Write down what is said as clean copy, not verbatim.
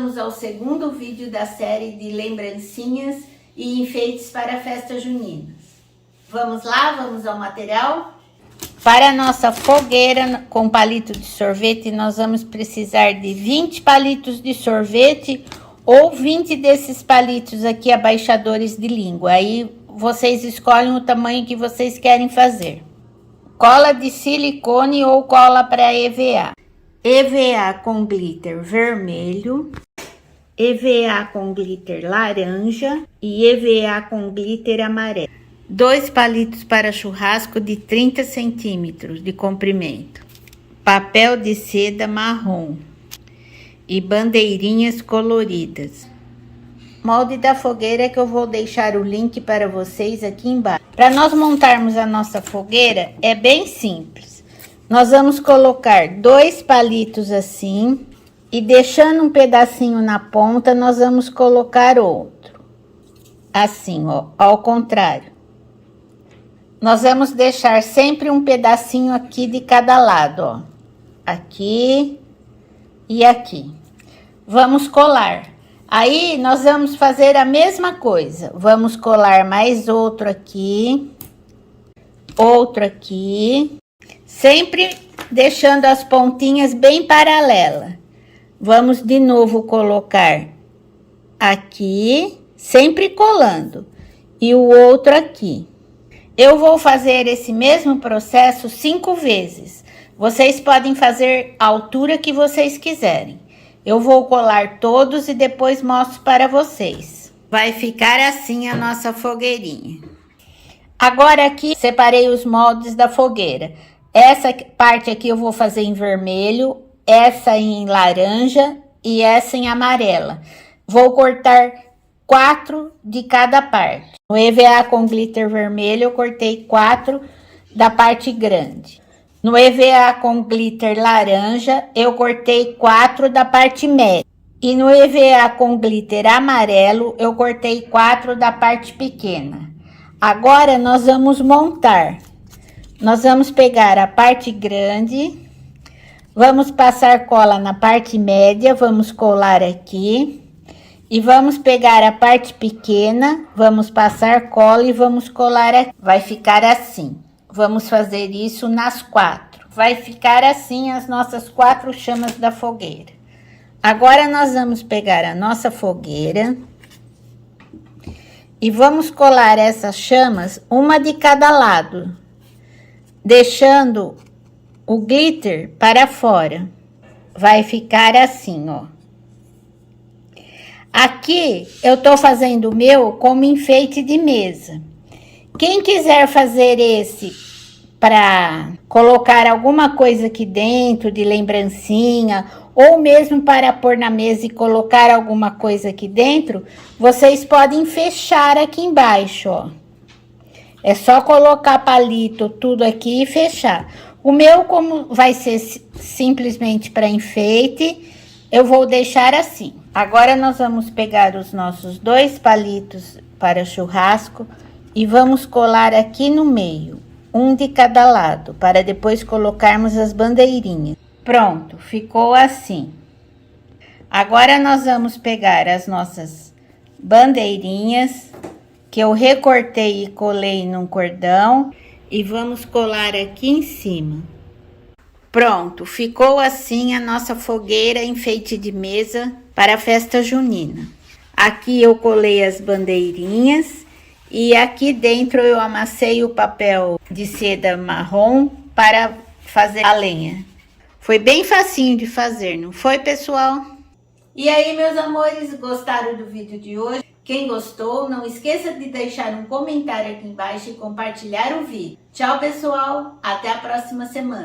Vamos ao segundo vídeo da série de lembrancinhas e enfeites para festas juninas. Vamos lá, vamos ao material? Para a nossa fogueira com palito de sorvete, nós vamos precisar de 20 palitos de sorvete ou 20 desses palitos aqui abaixadores de língua. Aí vocês escolhem o tamanho que vocês querem fazer. Cola de silicone ou cola para EVA. EVA com glitter vermelho, EVA com glitter laranja e EVA com glitter amarelo. 2 palitos para churrasco de 30 centímetros de comprimento, papel de seda marrom e bandeirinhas coloridas. Molde da fogueira que eu vou deixar o link para vocês aqui embaixo. Para nós montarmos a nossa fogueira é bem simples. Nós vamos colocar 2 palitos assim e deixando um pedacinho na ponta, nós vamos colocar outro. Assim, ó, ao contrário. Nós vamos deixar sempre um pedacinho aqui de cada lado, ó. Aqui e aqui. Vamos colar. Aí, nós vamos fazer a mesma coisa. Vamos colar mais outro aqui. Outro aqui. Sempre deixando as pontinhas bem paralelas. Vamos de novo colocar aqui, sempre colando. E o outro aqui. Eu vou fazer esse mesmo processo 5 vezes. Vocês podem fazer a altura que vocês quiserem. Eu vou colar todos e depois mostro para vocês. Vai ficar assim a nossa fogueirinha. Agora aqui, separei os moldes da fogueira. Essa parte aqui eu vou fazer em vermelho, essa em laranja e essa em amarela. Vou cortar 4 de cada parte. No EVA com glitter vermelho, eu cortei 4 da parte grande. No EVA com glitter laranja, eu cortei 4 da parte média. E no EVA com glitter amarelo, eu cortei 4 da parte pequena. Agora, nós vamos montar. Nós vamos pegar a parte grande, vamos passar cola na parte média, vamos colar aqui. E vamos pegar a parte pequena, vamos passar cola e vamos colar aqui. Vai ficar assim. Vamos fazer isso nas 4. Vai ficar assim as nossas 4 chamas da fogueira. Agora, nós vamos pegar a nossa fogueira e vamos colar essas chamas, uma de cada lado, deixando o glitter para fora. Vai ficar assim, ó. Aqui, eu tô fazendo o meu como enfeite de mesa. Quem quiser fazer esse para colocar alguma coisa aqui dentro de lembrancinha, ou mesmo para pôr na mesa e colocar alguma coisa aqui dentro, vocês podem fechar aqui embaixo, ó. É só colocar palito tudo aqui e fechar. O meu, como vai ser simplesmente para enfeite, eu vou deixar assim. Agora, nós vamos pegar os nossos 2 palitos para churrasco e vamos colar aqui no meio, um de cada lado, para depois colocarmos as bandeirinhas. Pronto, ficou assim. Agora, nós vamos pegar as nossas bandeirinhas, que eu recortei e colei num cordão, e vamos colar aqui em cima. Pronto, ficou assim a nossa fogueira enfeite de mesa para a festa junina. Aqui eu colei as bandeirinhas e aqui dentro eu amassei o papel de seda marrom para fazer a lenha. Foi bem facinho de fazer, não foi, pessoal? E aí, meus amores, gostaram do vídeo de hoje? Quem gostou, não esqueça de deixar um comentário aqui embaixo e compartilhar o vídeo. Tchau, pessoal! Até a próxima semana!